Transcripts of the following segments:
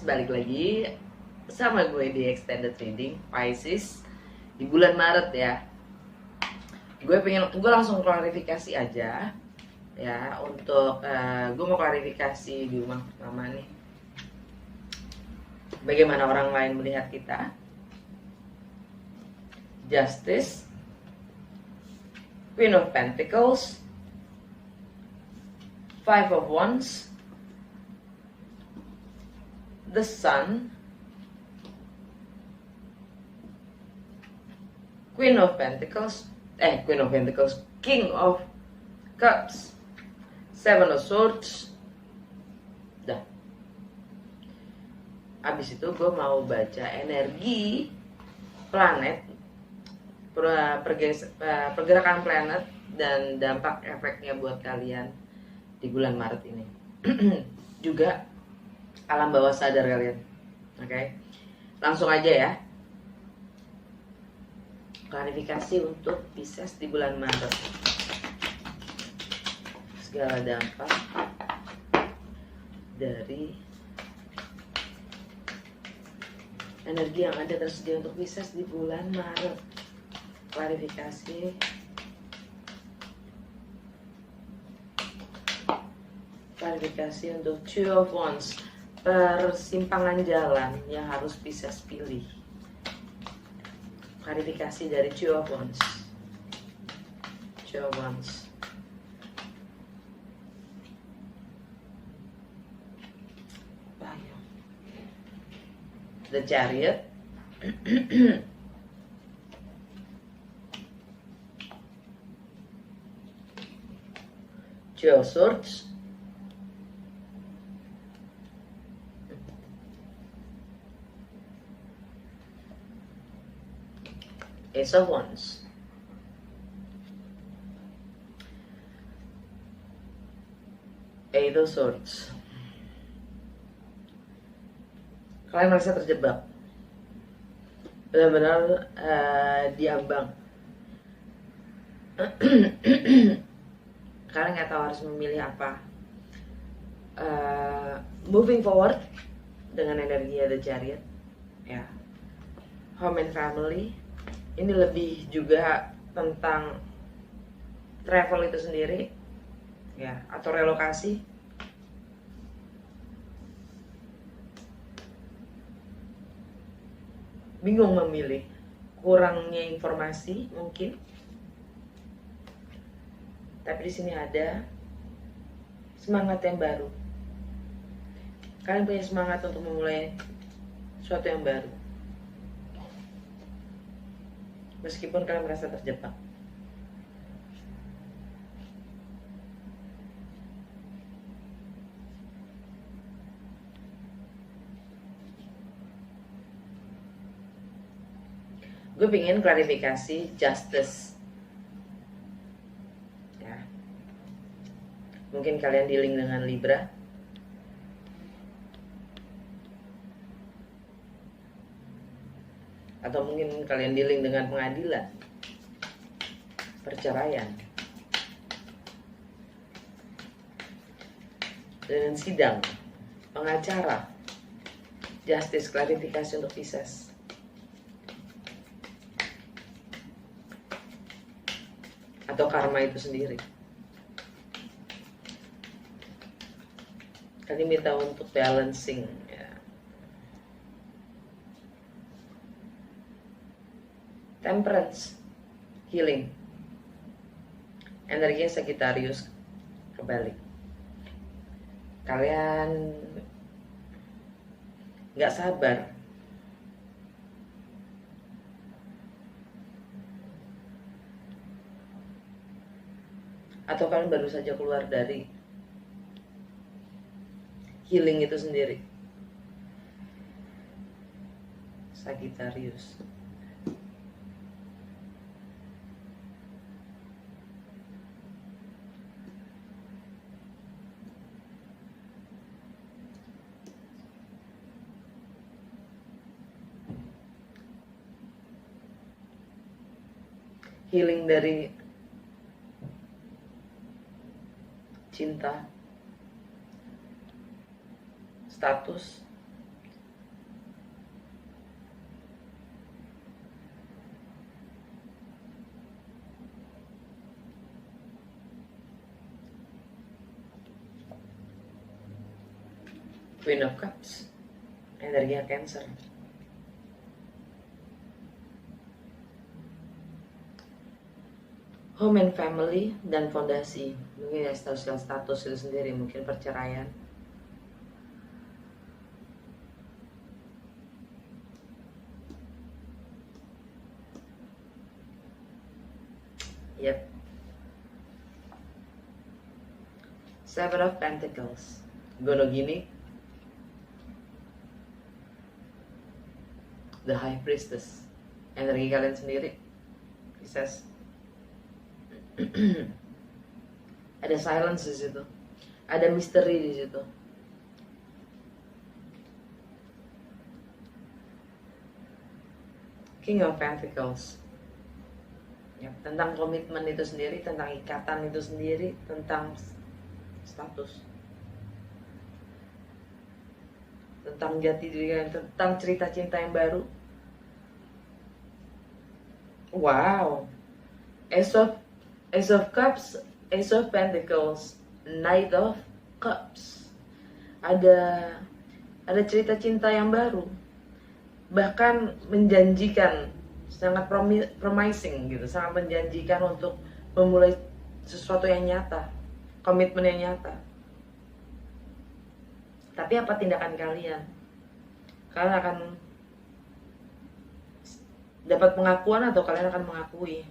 balik lagi sama gue di Extended Reading Pisces di bulan Maret ya. Gue langsung klarifikasi aja ya untuk gue mau klarifikasi di rumah pertama nih. Bagaimana orang lain melihat kita? Justice, Queen of Pentacles, Five of Wands, the Sun, Queen of Pentacles, King of Cups, Seven of Swords. Dah. Abis itu gue mau baca energi planet, pergerakan planet dan dampak efeknya buat kalian di bulan Maret ini. Juga alam bawah sadar kalian. Oke. Langsung aja ya. Klarifikasi untuk Pisces di bulan Maret. Segala dampak dari energi yang ada tersedia untuk Pisces di bulan Maret. Klarifikasi untuk Two of Wands, persimpangan jalan yang harus Pisces pilih. Klarifikasi dari Two of Wands. The Chariot. Two of Swords. Ace of Wands. Eight of Swords. Kalian merasa terjebak, benar-benar diambang. Kalian nggak tahu harus memilih apa. Moving forward dengan energi The Chariot, ya. Home and family. Ini lebih juga tentang travel itu sendiri, ya, atau relokasi. Bingung memilih, kurangnya informasi mungkin. Tapi di sini ada semangat yang baru. Kalian punya semangat untuk memulai sesuatu yang baru. Meskipun kalian merasa terjebak. Gue pengen klarifikasi justice. Ya. Mungkin kalian dealing dengan Libra. Atau mungkin kalian dealing dengan pengadilan, perceraian, dengan sidang, pengacara, justice, klarifikasi untuk Pisces. Atau karma itu sendiri. Kalian minta untuk balancing, ya. Temperance, healing. Energinya Sagittarius kebalik. Kalian nggak sabar. Atau kalian baru saja keluar dari healing itu sendiri. Sagittarius. Healing dari cinta, status, Queen of Cups, energinya Cancer. Home and family dan fondasi, mungkin ya status itu sendiri, mungkin perceraian. Yep. Seven of Pentacles, gono gini, The High Priestess, energi kalian sendiri, Pisces. Ada silence di situ, ada misteri di situ. King of Pentacles, ya, tentang komitmen itu sendiri, tentang ikatan itu sendiri, tentang status, tentang jati diri kalian, tentang cerita cinta yang baru. Wow, Ace of Cups, Ace of Pentacles, Knight of Cups. Ada cerita cinta yang baru, bahkan menjanjikan, sangat promising gitu, sangat menjanjikan untuk memulai sesuatu yang nyata, komitmen yang nyata. Tapi apa tindakan kalian? Kalian akan dapat pengakuan atau kalian akan mengakui?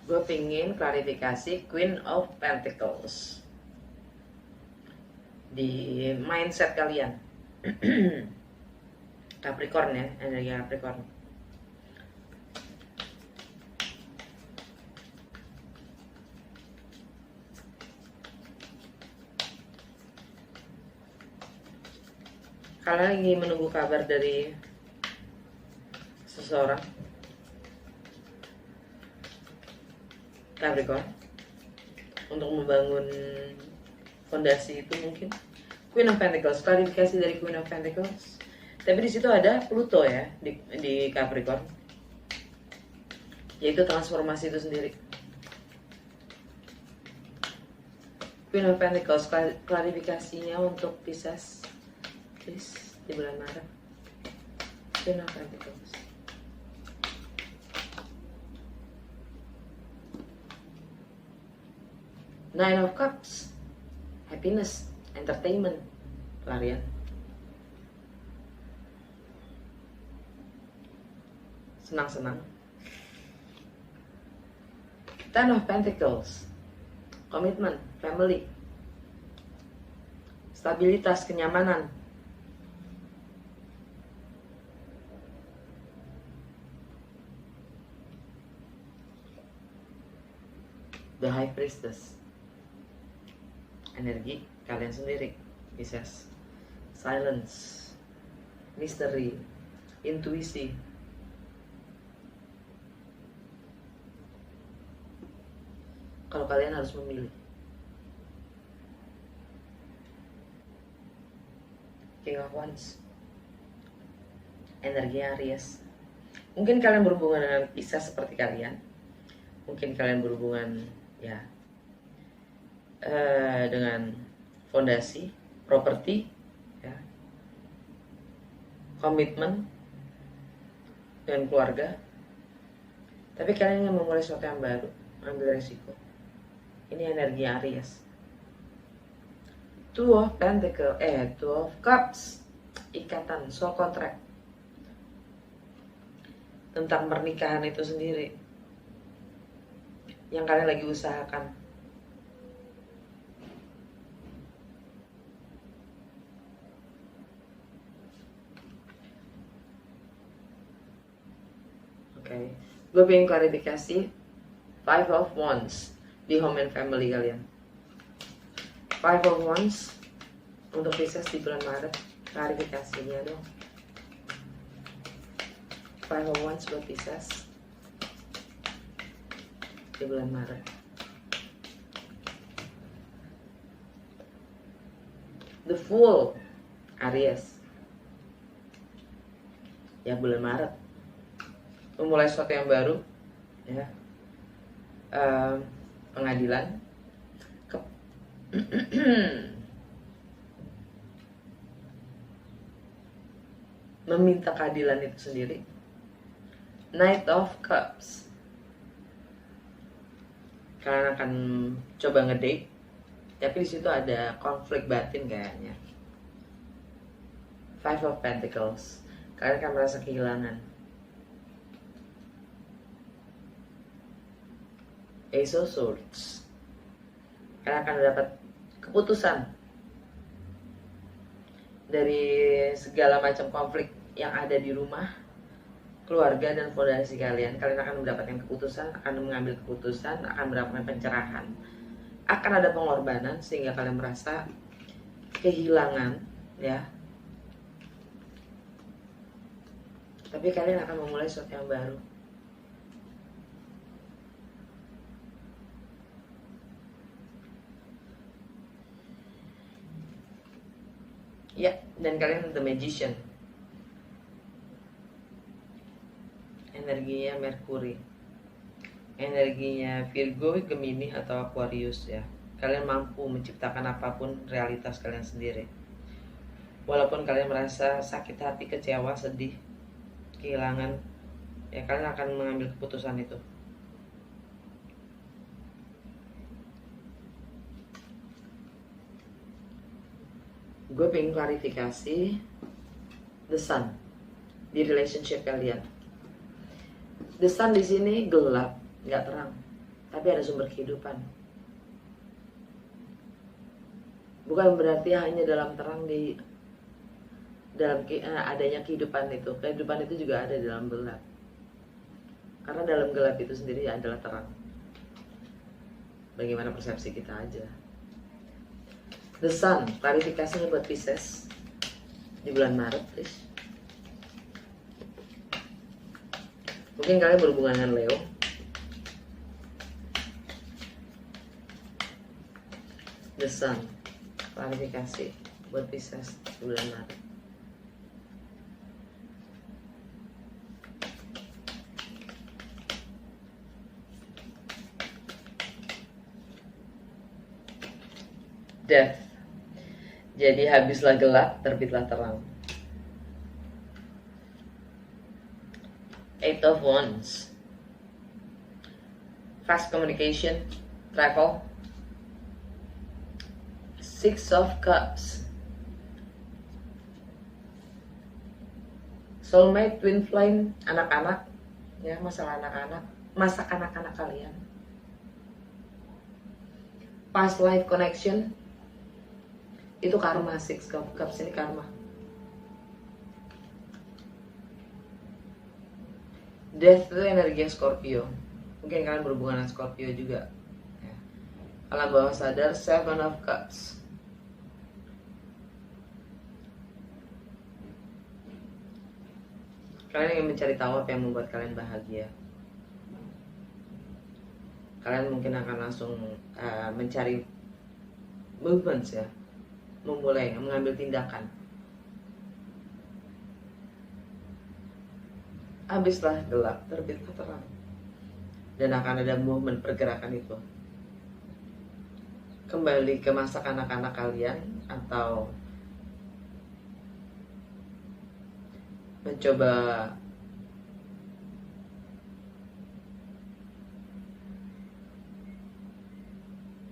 Gue pingin klarifikasi Queen of Pentacles di mindset kalian. Capricorn ya, energi Capricorn. Kalian lagi menunggu kabar dari seseorang, Capricorn, untuk membangun fondasi itu mungkin. Queen of Pentacles, klarifikasi dari Queen of Pentacles. Tapi di situ ada Pluto ya di Capricorn, yaitu transformasi itu sendiri. Queen of Pentacles, klarifikasinya untuk Pisces, please, di bulan Maret. Queen of Pentacles. Nine of Cups, happiness, entertainment, pelarian. Senang-senang. Ten of Pentacles, komitmen, family, stabilitas, kenyamanan. The High Priestess, energi kalian sendiri, Pisces. Silence, misteri, intuisi. Kalau kalian harus memilih. King of Wands, energi Aries. Mungkin kalian berhubungan dengan Pisces seperti kalian. Mungkin kalian berhubungan ya dengan fondasi, properti, ya, komitmen dengan keluarga. Tapi kalian ingin memulai sesuatu yang baru, ambil resiko. Ini energi Aries. Two of Pentacles, Two of Cups, ikatan, soul contract, tentang pernikahan itu sendiri yang kalian lagi usahakan. Oke, gue pengen klarifikasi Five of Wands di home and family kalian. Five of Wands untuk Pisces di bulan Maret, klarifikasinya dong. Five of Wands buat Pisces di bulan Maret. The Fool, Aries, ya bulan Maret. memulai sesuatu yang baru, ya. Pengadilan, meminta keadilan itu sendiri. Knight of Cups, kalian akan coba ngedate, tapi di situ ada konflik batin kayaknya. Five of Pentacles, kalian akan merasa kehilangan. Ace of Swords, kalian akan dapat keputusan dari segala macam konflik yang ada di rumah, keluarga, dan fondasi kalian. Kalian akan mendapatkan keputusan, akan mengambil keputusan, akan mendapatkan pencerahan. Akan ada pengorbanan sehingga kalian merasa kehilangan, ya. Tapi kalian akan memulai sesuatu yang baru. Ya, dan kalian The Magician. Energinya Mercury, energinya Virgo, Gemini, atau Aquarius, ya. Kalian mampu menciptakan apapun realitas kalian sendiri. Walaupun kalian merasa sakit hati, kecewa, sedih, kehilangan, ya kalian akan mengambil keputusan itu. Gue pengen klarifikasi The Sun di relationship kalian. The Sun di sini gelap, nggak terang, tapi ada sumber kehidupan. Bukan berarti hanya dalam terang dalam adanya kehidupan itu. Kehidupan itu juga ada dalam gelap. Karena dalam gelap itu sendiri adalah terang. Bagaimana persepsi kita aja. The Sun, klarifikasinya buat Pisces di bulan Maret, please. Mungkin kalian berhubungan dengan Leo. The Sun, klarifikasi buat Pisces di bulan Maret. Death, jadi habislah gelap, terbitlah terang. Eight of Wands, fast communication, travel. Six of Cups, soulmate, twin flame, anak-anak, ya, masalah anak-anak, masa kanak-kanak kalian. Past life connection, itu karma. Six of Cups ini karma. Death itu energi Scorpio. Mungkin kalian berhubungan dengan Scorpio juga, ya. Alam bawah sadar. Seven of Cups, kalian ingin mencari tahu apa yang membuat kalian bahagia. Kalian mungkin akan langsung mencari movements, ya, memulai mengambil tindakan. Habislah gelap, terbitlah terang, dan akan ada movement pergerakan itu. Kembali ke masa kanak-kanak kalian, atau mencoba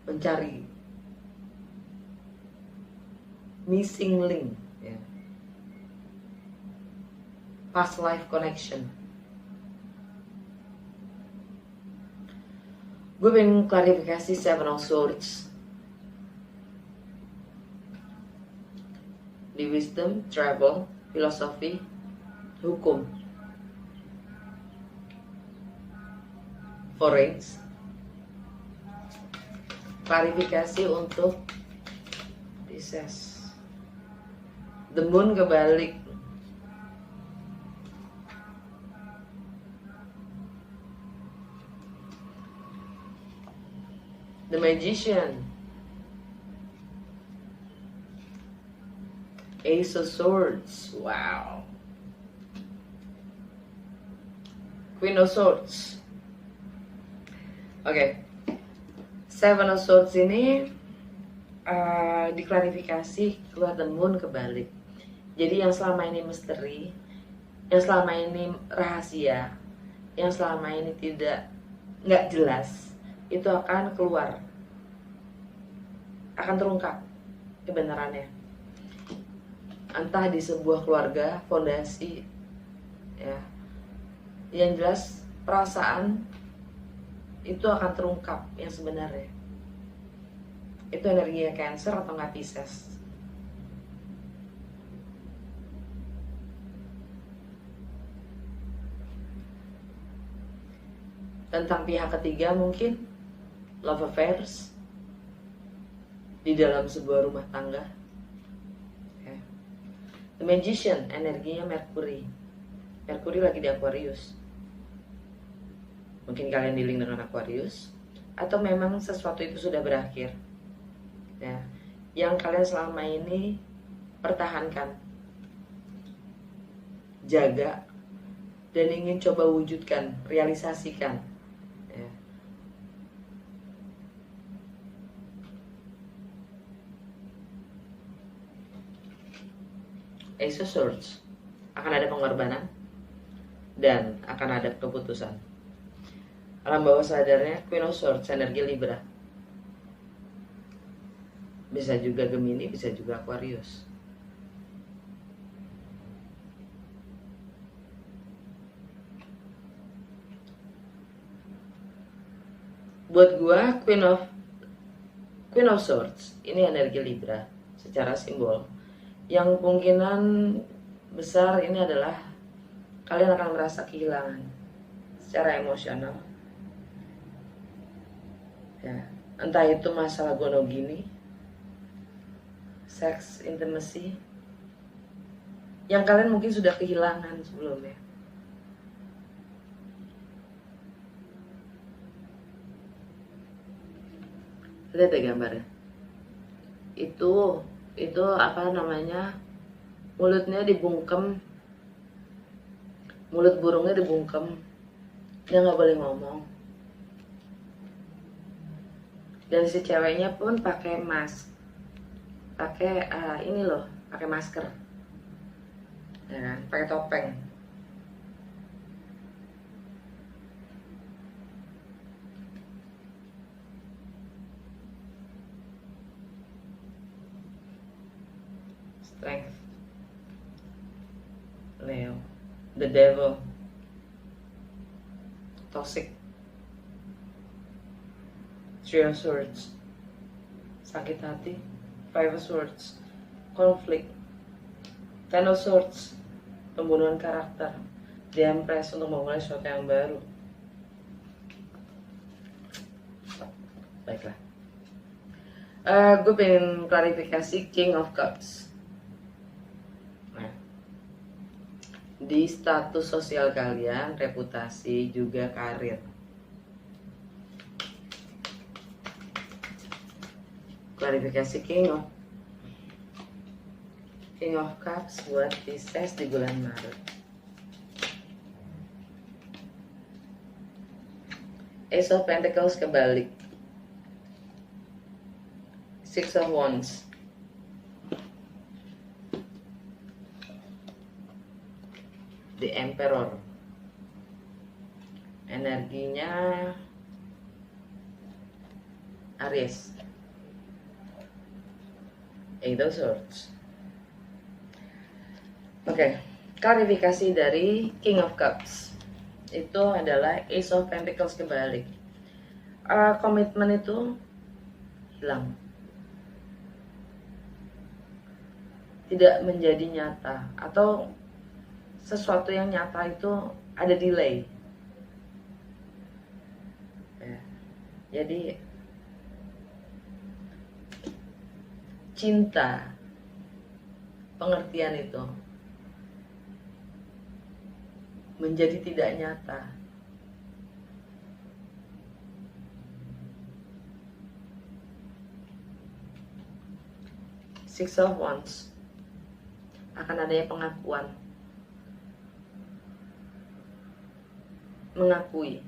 mencari missing link, ya. Past life connection. Gue pengen klarifikasi Seven of Swords di wisdom, travel, filosofi, hukum, foreign. Klarifikasi untuk Pisces. The moon kebalik. The Magician. Ace of Swords. Wow. Queen of Swords. Oke. Seven of Swords ini diklarifikasi keluar dan moon kebalik. Jadi yang selama ini misteri, yang selama ini rahasia, yang selama ini nggak jelas, itu akan keluar, akan terungkap kebenarannya. Entah di sebuah keluarga, fondasi, ya, yang jelas perasaan itu akan terungkap yang sebenarnya. Itu energinya Cancer atau nggak Pisces. Tentang pihak ketiga mungkin love affairs di dalam sebuah rumah tangga. The Magician, energinya Mercury. Mercury lagi di Aquarius. Mungkin kalian dealing dengan Aquarius, atau memang sesuatu itu sudah berakhir, ya, yang kalian selama ini pertahankan, jaga, dan ingin coba wujudkan, realisasikan, ya. Ace of Swords, akan ada pengorbanan dan akan ada keputusan. Alam bawah sadarnya Queen of Swords, energi Libra. Bisa juga Gemini, bisa juga Aquarius. Buat gua Queen of Swords ini energi Libra secara simbol. Yang kemungkinan besar ini adalah kalian akan merasa kehilangan secara emosional, ya, entah itu masalah gonogini, seks, intimacy, yang kalian mungkin sudah kehilangan sebelumnya. Lihat ya gambarnya. Itu apa namanya, mulutnya dibungkem, mulut burungnya dibungkem, dia nggak boleh ngomong. Dan si ceweknya pun pakai mask, pakai ini loh, pakai masker, ya kan, pakai topeng. Strength, Leo, the devil, toxic, Three of Swords, sakit hati, Five of Swords, konflik, Ten of Swords, pembunuhan karakter, The Empress untuk memulai sesuatu yang baru. Baiklah, gue pengen klarifikasi King of Cups. Nah, di status sosial kalian, reputasi, juga karir. Klarifikasi King of Cups buat Pisces di bulan Maret. Ace of Pentacles kebalik, Six of Wands, The Emperor, energinya Aries, Eight of Swords. Oke, klarifikasi dari King of Cups itu adalah Ace of Pentacles kebalik. Komitmen itu hilang, tidak menjadi nyata, atau sesuatu yang nyata itu ada delay, ya. Jadi cinta, pengertian itu menjadi tidak nyata. Six of Wands, akan adanya pengakuan, mengakui.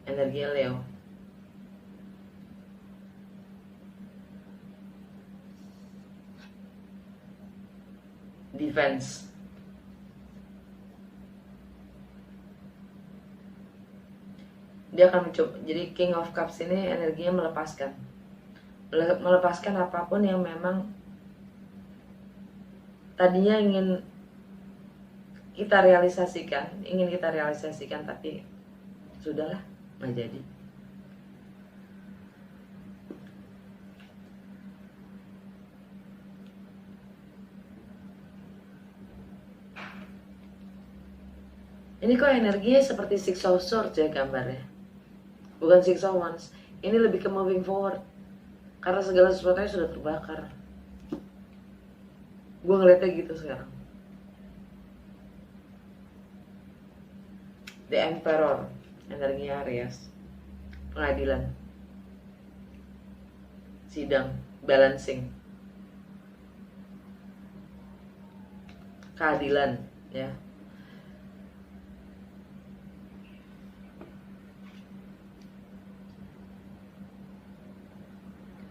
Energi Leo. Defense. Dia akan mencoba. Jadi King of Cups ini energinya melepaskan apapun yang memang tadinya ingin kita realisasikan, tapi sudahlah, nggak jadi. Ini kok energinya seperti Six of Swords ya gambarnya, bukan Six of Wands. Ini lebih ke moving forward, karena segala sesuatunya sudah terbakar. Gue ngeliatnya gitu sekarang. The Emperor, energinya Aries, pengadilan, sidang, balancing, keadilan, ya.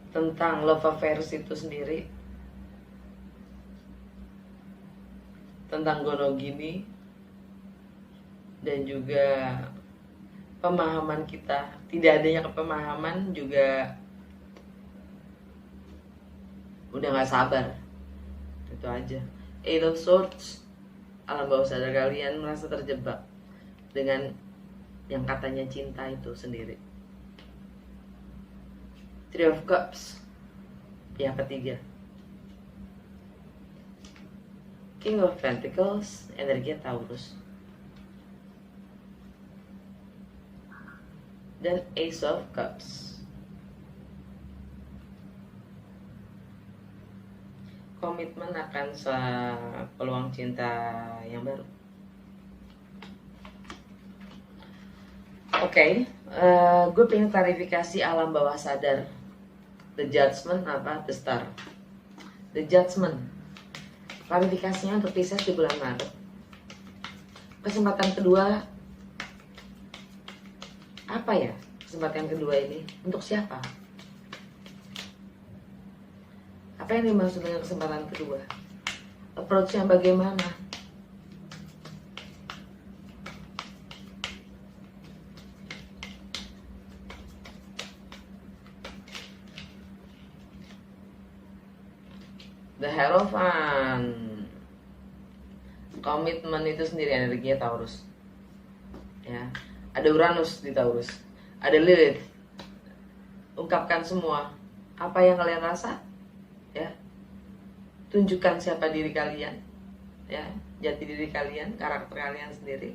Tentang love affairs itu sendiri, tentang gonogini, dan juga pemahaman kita. Tidak adanya kepemahaman juga udah gak sabar. Itu aja. Eight of Swords, alam bawah sadar kalian merasa terjebak dengan yang katanya cinta itu sendiri. Three of Cups, yang ketiga. King of Pentacles, energi Taurus. Dan Ace of Cups. Komitmen akan peluang cinta yang baru. Oke, gue pengen klarifikasi alam bawah sadar. The Judgment apa? The Star. The Judgment. Klarifikasinya untuk Pisces di bulan Maret. Kesempatan kedua, apa ya kesempatan kedua ini? Untuk siapa? Apa yang dimaksud dengan kesempatan kedua? Approach yang bagaimana? The Hierophant. Komitmen itu sendiri energinya Taurus. Ya, ada Uranus di Taurus, ada Lilith. Ungkapkan semua apa yang kalian rasa, ya. Tunjukkan siapa diri kalian, ya, jati diri kalian, karakter kalian sendiri.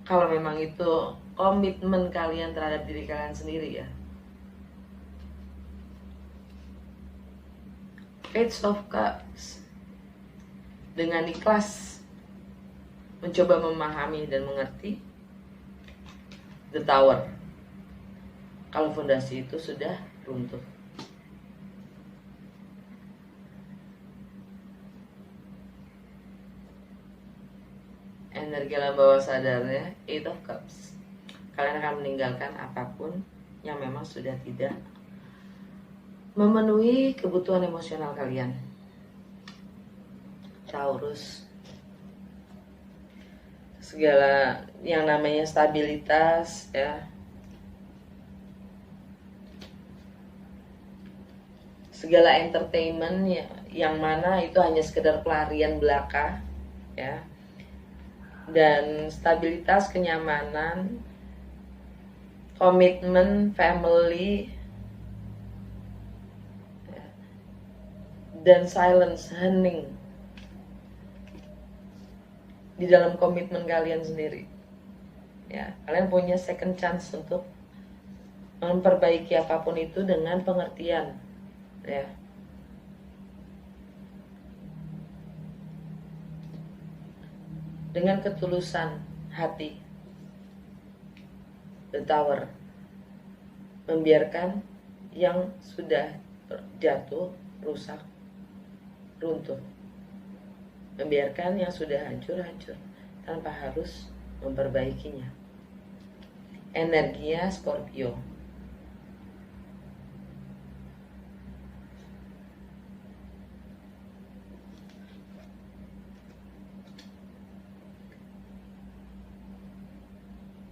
Kalau memang itu komitmen kalian terhadap diri kalian sendiri, ya. Page of Cups, dengan ikhlas mencoba memahami dan mengerti. The Tower, kalau fondasi itu sudah runtuh. Energi alam bawah sadarnya Eight of Cups. Kalian akan meninggalkan apapun yang memang sudah tidak memenuhi kebutuhan emosional kalian. Taurus, segala yang namanya stabilitas, ya, segala entertainment ya, yang mana itu hanya sekedar pelarian belaka, ya, dan stabilitas, kenyamanan, komitmen, family, ya, dan silence, hening di dalam komitmen kalian sendiri. Ya, kalian punya second chance untuk memperbaiki apapun itu dengan pengertian, ya. Dengan ketulusan hati. The Tower, membiarkan yang sudah jatuh, rusak, runtuh. Membiarkan yang sudah hancur-hancur tanpa harus memperbaikinya. Energinya Scorpio.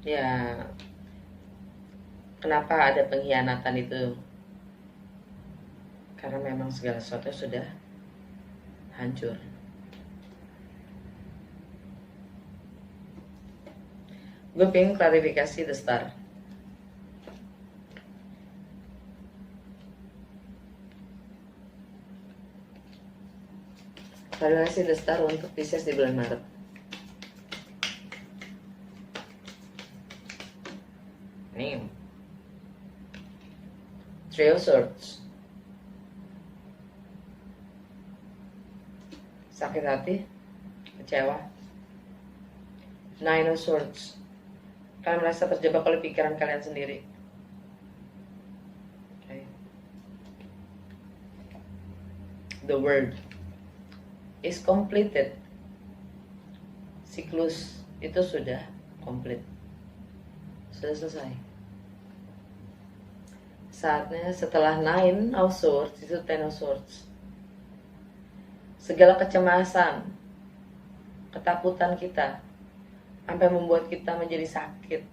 Ya, kenapa ada pengkhianatan itu? Karena memang segala sesuatu sudah hancur. Gue pengen klarifikasi the star. Klarifikasi the star untuk Pisces di bulan Maret. Nih, Three of Swords. Sakit hati, kecewa. Nine of Swords. Kalian merasa terjebak oleh pikiran kalian sendiri. Okay. The world is completed. Siklus itu sudah komplit. Sudah selesai. Saatnya setelah Nine of Swords itu Ten of Swords. Segala kecemasan, ketakutan kita sampai membuat kita menjadi sakit,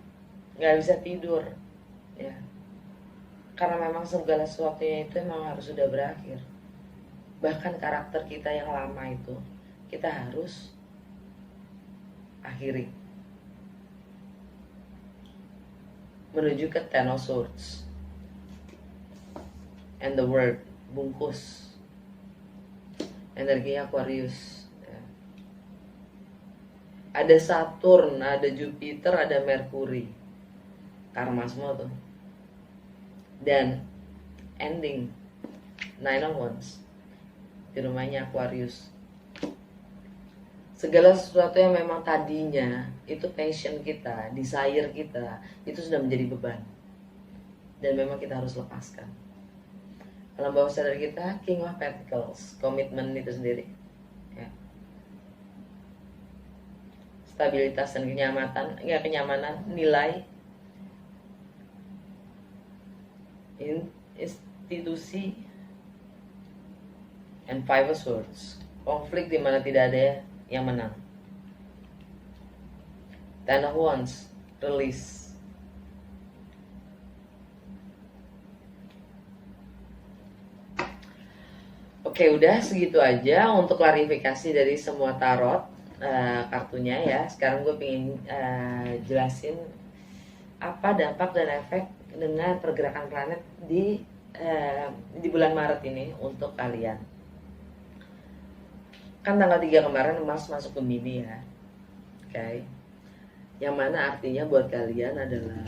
nggak bisa tidur, ya. Karena memang segala sesuatunya itu memang harus sudah berakhir. Bahkan karakter kita yang lama itu kita harus akhiri. Menuju ke Ten of Swords. And the world, bungkus. Energi Aquarius. Ya. Ada Saturn, ada Jupiter, ada Merkuri. Karma semua tuh. Dan ending Nine of Wands di rumahnya Aquarius. Segala sesuatu yang memang tadinya itu passion kita, desire kita, itu sudah menjadi beban. Dan memang kita harus lepaskan. Alam bawah sadar kita, King of Pentacles, komitmen itu sendiri, ya. Stabilitas dan kenyamanan, nilai, institusi, and Five of Swords. Konflik di mana tidak ada yang menang. Ten of Wands, release. Oke, udah segitu aja untuk klarifikasi dari semua tarot kartunya ya. Sekarang gue pengen jelasin apa dampak dan efek dengan pergerakan planet di bulan Maret ini untuk kalian. Kan tanggal 3 kemarin Mars masuk ke Gemini ya. Oke. Yang mana artinya buat kalian adalah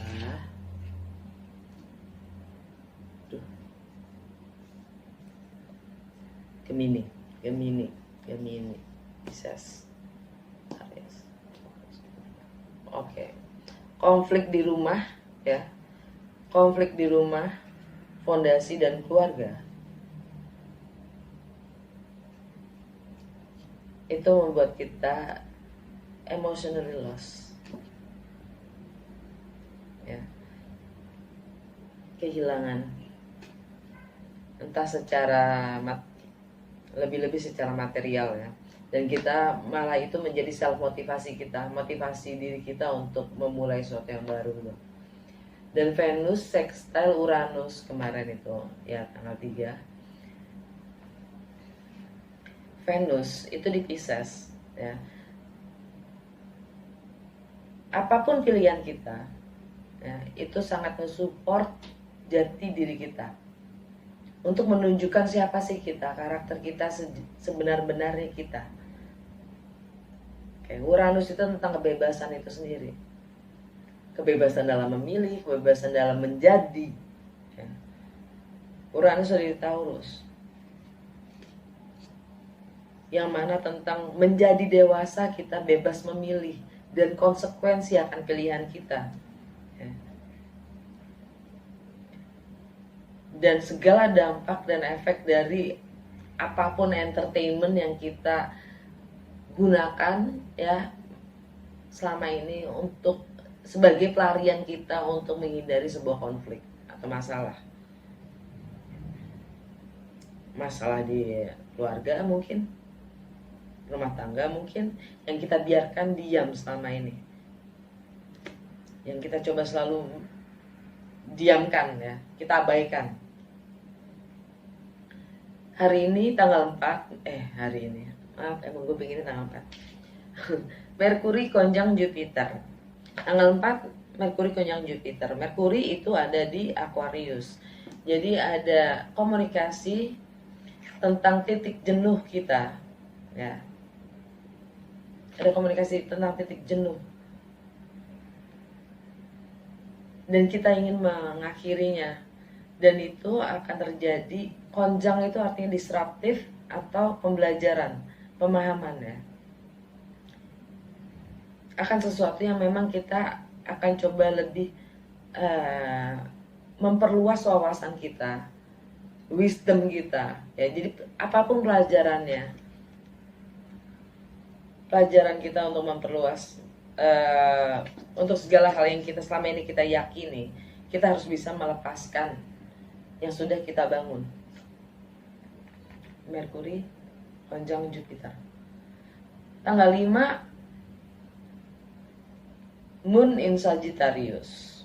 Gemini, Pisces, Aries. Oke. Konflik di rumah ya. Konflik di rumah, fondasi dan keluarga. Itu membuat kita emotionally lost. Ya. Kehilangan entah secara lebih-lebih secara material ya, dan kita malah itu menjadi self motivasi kita, motivasi diri kita untuk memulai sesuatu yang baru gitu. Dan Venus sextile Uranus kemarin itu ya tanggal 3. Venus itu di Pisces ya. Apapun pilihan kita ya, itu sangat mensupport jati diri kita untuk menunjukkan siapa sih kita, karakter kita sebenar-benarnya kita. Oke, Uranus itu tentang kebebasan itu sendiri. Kebebasan dalam memilih, kebebasan dalam menjadi. Ya. Uranus ada di Taurus. Yang mana tentang menjadi dewasa, kita bebas memilih dan konsekuensi akan pilihan kita. Ya. Dan segala dampak dan efek dari apapun entertainment yang kita gunakan ya selama ini untuk sebagai pelarian kita untuk menghindari sebuah konflik atau masalah di keluarga mungkin, rumah tangga mungkin, yang kita biarkan diam selama ini, yang kita coba selalu diamkan ya, kita abaikan. Hari ini tanggal 4, hari ini, maaf emang gue pengennya tanggal 4. Merkuri konjang Jupiter. Tanggal 4 Merkuri konjang Jupiter. Merkuri itu ada di Aquarius. Jadi ada komunikasi tentang titik jenuh kita ya. Ada komunikasi tentang titik jenuh. Dan kita ingin mengakhirinya. Dan itu akan terjadi, konjang itu artinya disruptif atau pembelajaran, pemahaman ya. Akan sesuatu yang memang kita akan coba lebih memperluas wawasan kita, wisdom kita ya. Jadi apapun pelajaran kita untuk memperluas untuk segala hal yang kita selama ini kita yakini, kita harus bisa melepaskan yang sudah kita bangun. Merkuri konjang Jupiter. Tanggal 5 Moon in Sagittarius.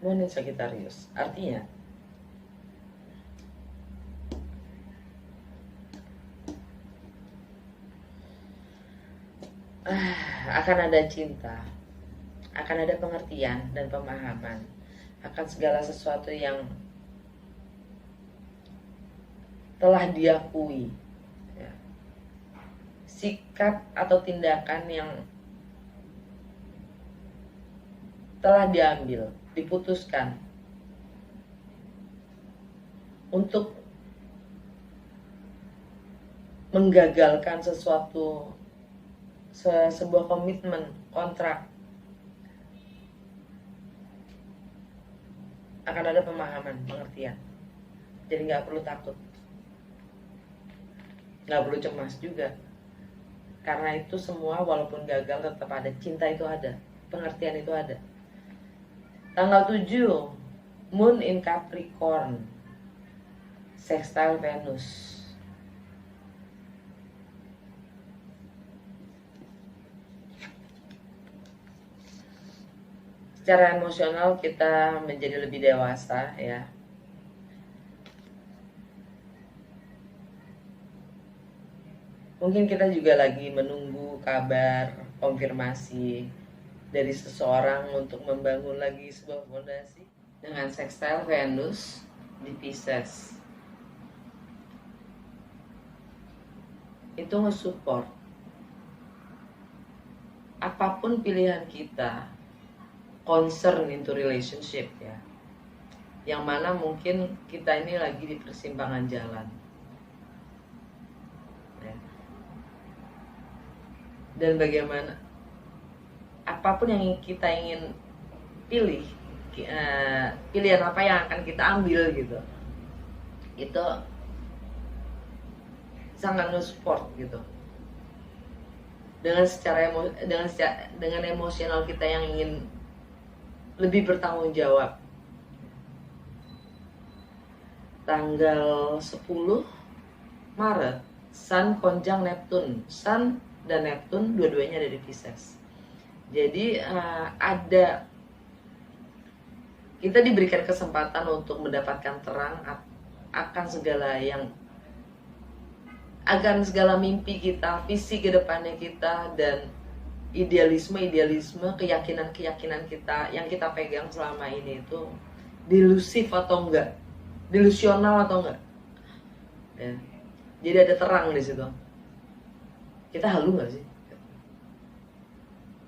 Moon in Sagittarius artinya akan ada cinta, akan ada pengertian dan pemahaman akan segala sesuatu yang telah diakui ya. Sikap atau tindakan yang telah diambil, diputuskan untuk menggagalkan sesuatu, sebuah komitmen, kontrak, akan ada pemahaman, pengertian. Jadi nggak perlu takut, nggak perlu cemas juga, karena itu semua walaupun gagal tetap ada, cinta itu ada, pengertian itu ada. Tanggal 7 Moon in Capricorn, sextile Venus. Secara emosional kita menjadi lebih dewasa ya. Mungkin kita juga lagi menunggu kabar konfirmasi dari seseorang untuk membangun lagi sebuah fondasi. Dengan sextile Venus di Pisces, itu nge-support apapun pilihan kita, concern into relationship ya, yang mana mungkin kita ini lagi di persimpangan jalan ya. Dan bagaimana apapun yang kita ingin pilih, pilihan apa yang akan kita ambil gitu, itu sangat nge-support gitu. Dengan emosional kita yang ingin lebih bertanggung jawab. Tanggal 10 Maret Sun konjang Neptune. Sun dan Neptune dua-duanya ada di Pisces. Jadi kita diberikan kesempatan untuk mendapatkan terang akan segala mimpi kita, visi ke depannya kita, dan idealisme, keyakinan kita yang kita pegang selama ini itu delusif atau enggak, delusional atau enggak ya. Jadi ada terang di situ. Kita halu nggak sih?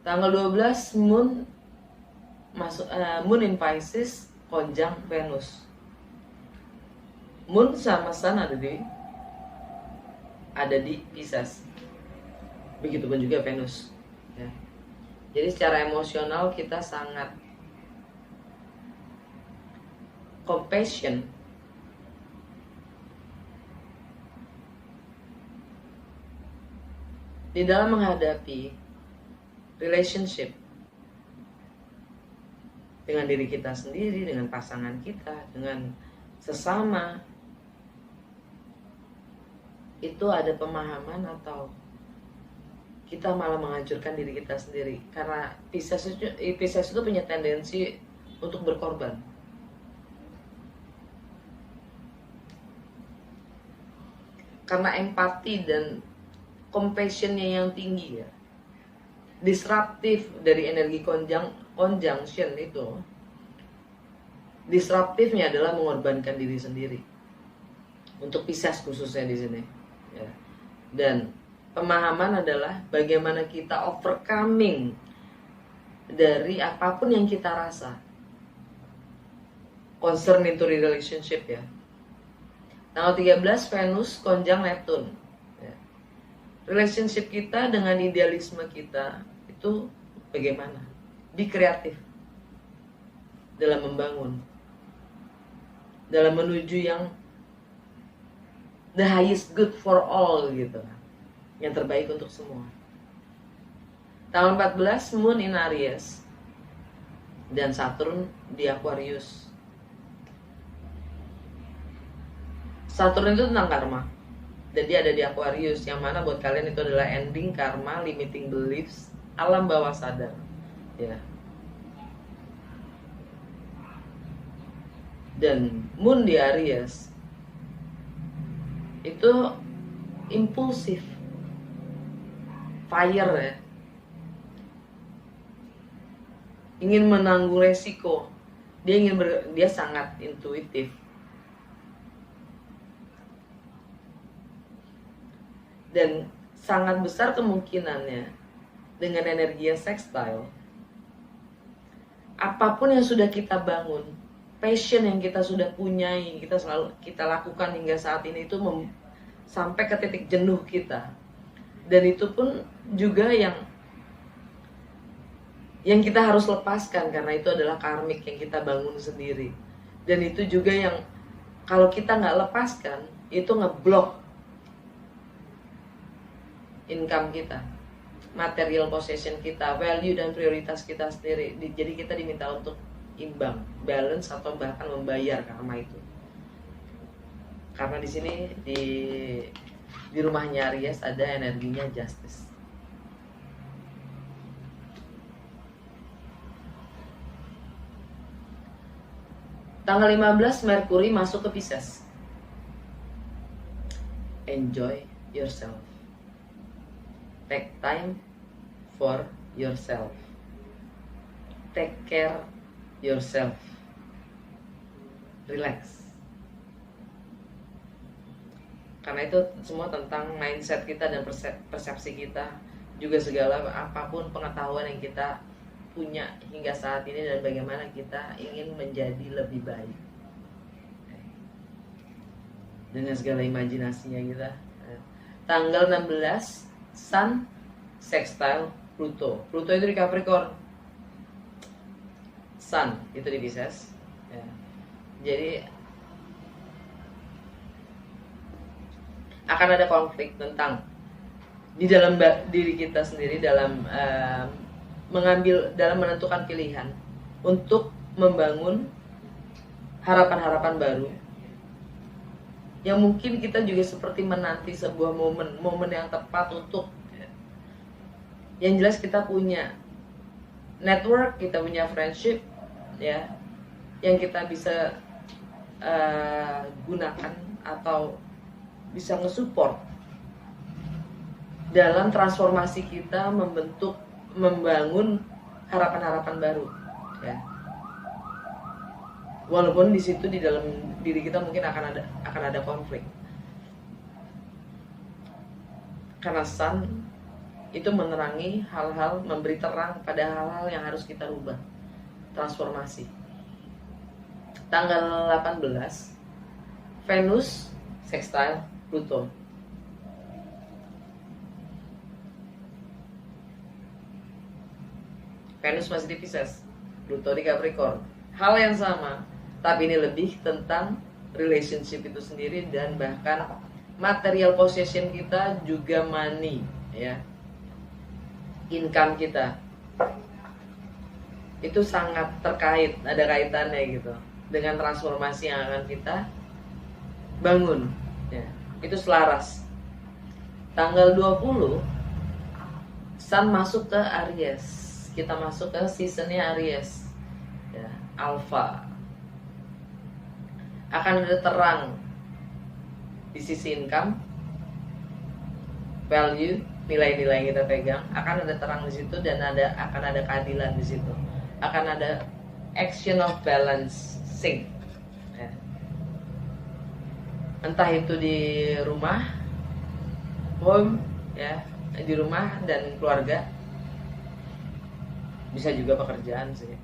Tanggal 12 Moon masuk Moon in Pisces konjang Venus. Moon sama Sun ada di Pisces. Begitupun juga Venus ya. Jadi secara emosional kita sangat compassion, di dalam menghadapi relationship dengan diri kita sendiri, dengan pasangan kita, dengan sesama, itu ada pemahaman atau kita malah menghancurkan diri kita sendiri. Karena Pisces itu punya tendensi untuk berkorban. Karena empati dan compassionnya yang tinggi ya, disruptif dari energi conjunction itu, disruptifnya adalah mengorbankan diri sendiri. Untuk Pisces khususnya di sini ya. Dan pemahaman adalah bagaimana kita overcoming dari apapun yang kita rasa concern into relationship ya. Tanggal 13 Venus konjang Neptune ya. Relationship kita dengan idealisme kita itu bagaimana? Be kreatif dalam membangun, dalam menuju yang the highest good for all gitu, yang terbaik untuk semua. Tanggal 14 Moon in Aries dan Saturn di Aquarius. Saturn itu tentang karma, dan dia ada di Aquarius, yang mana buat kalian itu adalah ending karma, limiting beliefs, alam bawah sadar ya. Dan Moon di Aries itu impulsif, fire ya, ingin menanggung resiko, dia sangat intuitif. Dan sangat besar kemungkinannya dengan energi sextile, apapun yang sudah kita bangun, passion yang kita sudah punyai, kita lakukan hingga saat ini itu sampai ke titik jenuh kita. Dan itu pun juga yang kita harus lepaskan, karena itu adalah karmik yang kita bangun sendiri. Dan itu juga yang kalau kita nggak lepaskan, itu ngeblok income kita, material possession kita, value dan prioritas kita sendiri. Jadi kita diminta untuk imbang, balance, atau bahkan membayar karma itu. Karena di sini di rumahnya Aries ada energinya justice. Tanggal 15 Merkuri masuk ke Pisces. Enjoy yourself. Take time for yourself. Take care yourself. Relax. Karena itu semua tentang mindset kita dan persepsi kita, juga segala apapun pengetahuan yang kita punya hingga saat ini, dan bagaimana kita ingin menjadi lebih baik dengan segala imajinasinya kita. Tanggal 16 Sun sextile Pluto. Pluto itu di Capricorn, Sun itu di Pisces ya. Jadi akan ada konflik tentang di dalam diri kita sendiri, dalam menentukan pilihan untuk membangun harapan-harapan baru, yang mungkin kita juga seperti menanti sebuah momen yang tepat untuk, yang jelas kita punya network, kita punya friendship ya, yang kita bisa gunakan atau bisa nge-support dalam transformasi kita, membangun harapan-harapan baru ya. Walaupun di situ di dalam diri kita mungkin akan ada konflik. Karena Sun itu menerangi hal-hal, memberi terang pada hal-hal yang harus kita rubah, transformasi. Tanggal 18 Venus sextile Pluto. Venus masih di Pisces, Pluto di Capricorn. Hal yang sama, tapi ini lebih tentang relationship itu sendiri, dan bahkan material possession kita, juga money ya. income kita itu sangat terkait, ada kaitannya gitu dengan transformasi yang akan kita bangun ya. Itu selaras. Tanggal 20 Sun masuk ke Aries, kita masuk ke seasonnya Aries ya, Alpha. Akan ada terang di sisi income, value, nilai-nilai yang kita pegang, akan ada terang di situ, dan akan ada keadilan di situ, akan ada action of balancing ya. Entah itu di rumah, home ya, di rumah dan keluarga, bisa juga pekerjaan sih.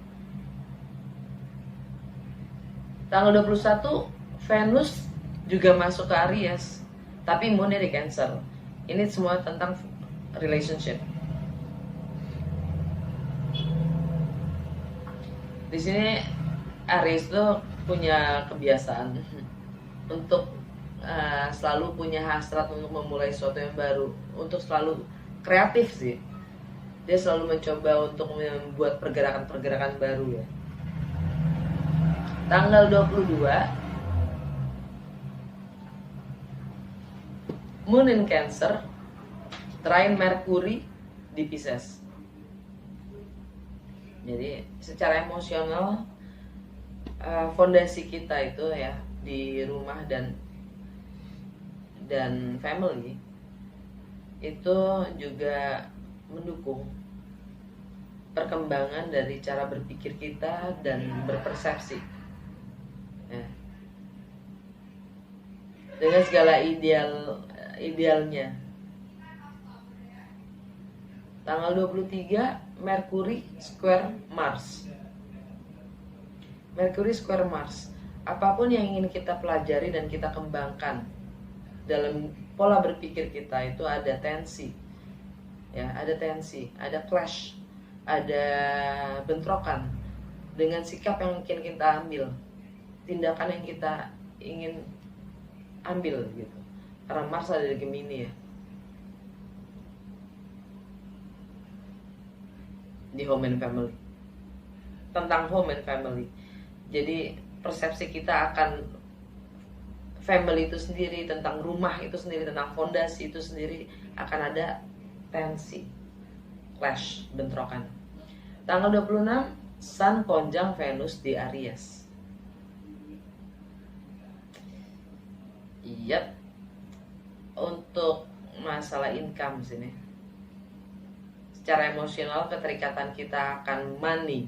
Tanggal 21 Venus juga masuk ke Aries, tapi moonnya di Cancer. Ini semua tentang relationship. Di sini Aries tuh punya kebiasaan untuk selalu punya hasrat untuk memulai sesuatu yang baru, untuk selalu kreatif sih. Dia selalu mencoba untuk membuat pergerakan-pergerakan baru ya. Tanggal 22 Moon in Cancer, trine Mercury di Pisces. Jadi secara emosional fondasi kita itu ya di rumah dan family itu juga mendukung perkembangan dari cara berpikir kita dan berpersepsi ya. Dengan segala idealnya. Tanggal 23 Mercury square Mars. Mercury square Mars. Apapun yang ingin kita pelajari dan kita kembangkan dalam pola berpikir kita itu ada tensi. Ya, ada tensi, ada clash, ada bentrokan dengan sikap yang mungkin kita ambil, tindakan yang kita ingin ambil gitu. Karena Mars ada di Gemini ya, di home and family, tentang home and family. Jadi persepsi kita akan family itu sendiri, tentang rumah itu sendiri, tentang fondasi itu sendiri akan ada tensi, clash, bentrokan. Tanggal 26 Sun konjang Venus di Aries. Yap. Untuk masalah income sini, secara emosional keterikatan kita akan money,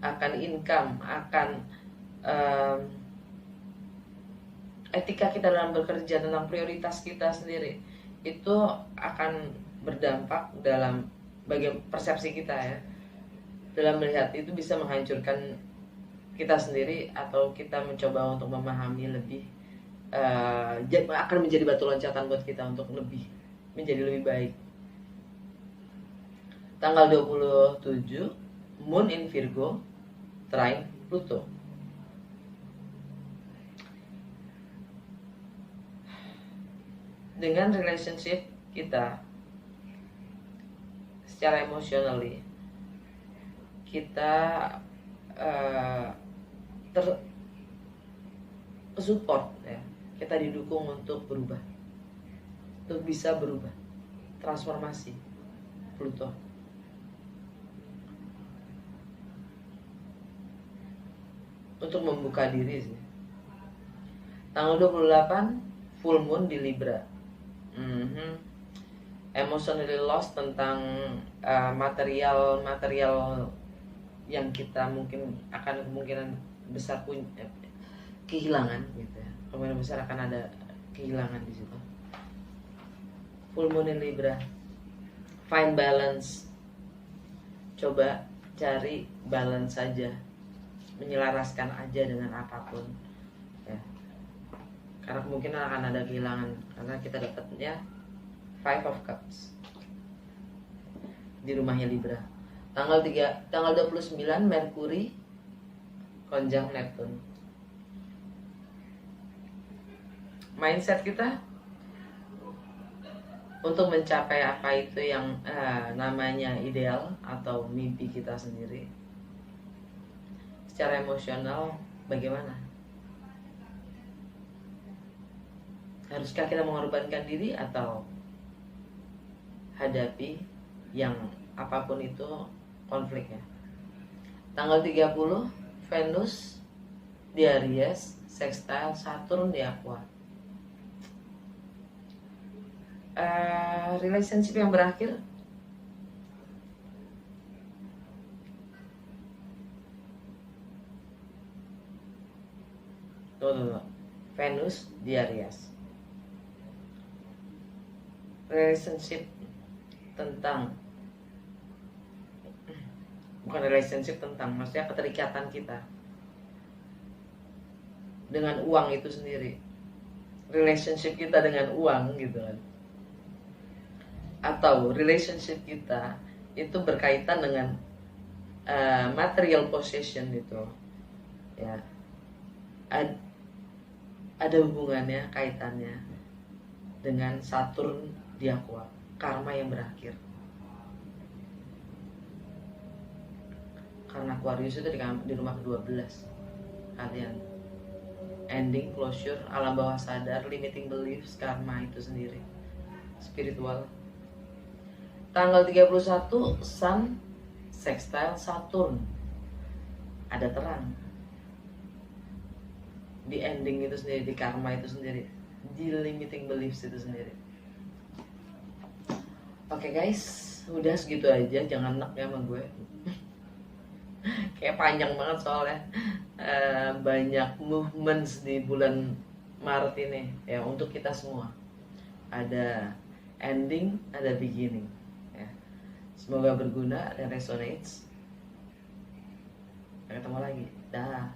akan income, akan etika kita dalam bekerja, tentang prioritas kita sendiri, itu akan berdampak dalam bagian persepsi kita ya. Dalam melihat itu bisa menghancurkan kita sendiri, atau kita mencoba untuk memahami lebih, akan menjadi batu loncatan buat kita untuk menjadi lebih baik. Tanggal 27 Moon in Virgo, trine Pluto. Dengan relationship kita secara emotionally, kita support ya, kita didukung untuk berubah, untuk bisa berubah, transformasi Pluto. Untuk membuka diri sih. Tanggal 28 full moon di Libra. Emotionally lost tentang material yang kita mungkin akan kemungkinan besar pun kehilangan gitu ya. Kemungkinan besar akan ada kehilangan di situ. Full moon in Libra. Find balance. Coba cari balance saja. Menyelaraskan aja dengan apapun ya. Karena kemungkinan akan ada kehilangan, karena kita dapatnya Five of Cups di rumahnya Libra. Tanggal 29 Mercury konjang Neptune. Mindset kita untuk mencapai apa itu yang namanya ideal atau mimpi kita sendiri. Secara emosional bagaimana? Haruskah kita mengorbankan diri atau hadapi yang apapun itu konfliknya? Tanggal 30 Venus di Aries, sextile Saturn di Aqua. Relationship yang berakhir tuh. Venus di Aries. Relationship tentang, bukan relationship tentang, maksudnya keterikatan kita dengan uang itu sendiri, relationship kita dengan uang gitu kan, atau relationship kita itu berkaitan dengan material possession itu ya, ada hubungannya, kaitannya dengan Saturn di Aqua, karma yang berakhir. Karena Aquarius itu di rumah ke-12 kalian. Ending, closure, alam bawah sadar, limiting beliefs, karma itu sendiri, spiritual. Tanggal 31 Sun sextile Saturn, ada terang di ending itu sendiri, di karma itu sendiri, di limiting beliefs itu sendiri. Oke guys, udah segitu aja, jangan enak ya sama gue. Kayak panjang banget soalnya, banyak movements di bulan Maret ini ya, untuk kita semua. Ada ending, ada beginning ya. Semoga berguna dan resonates. Sampai ketemu lagi, dah.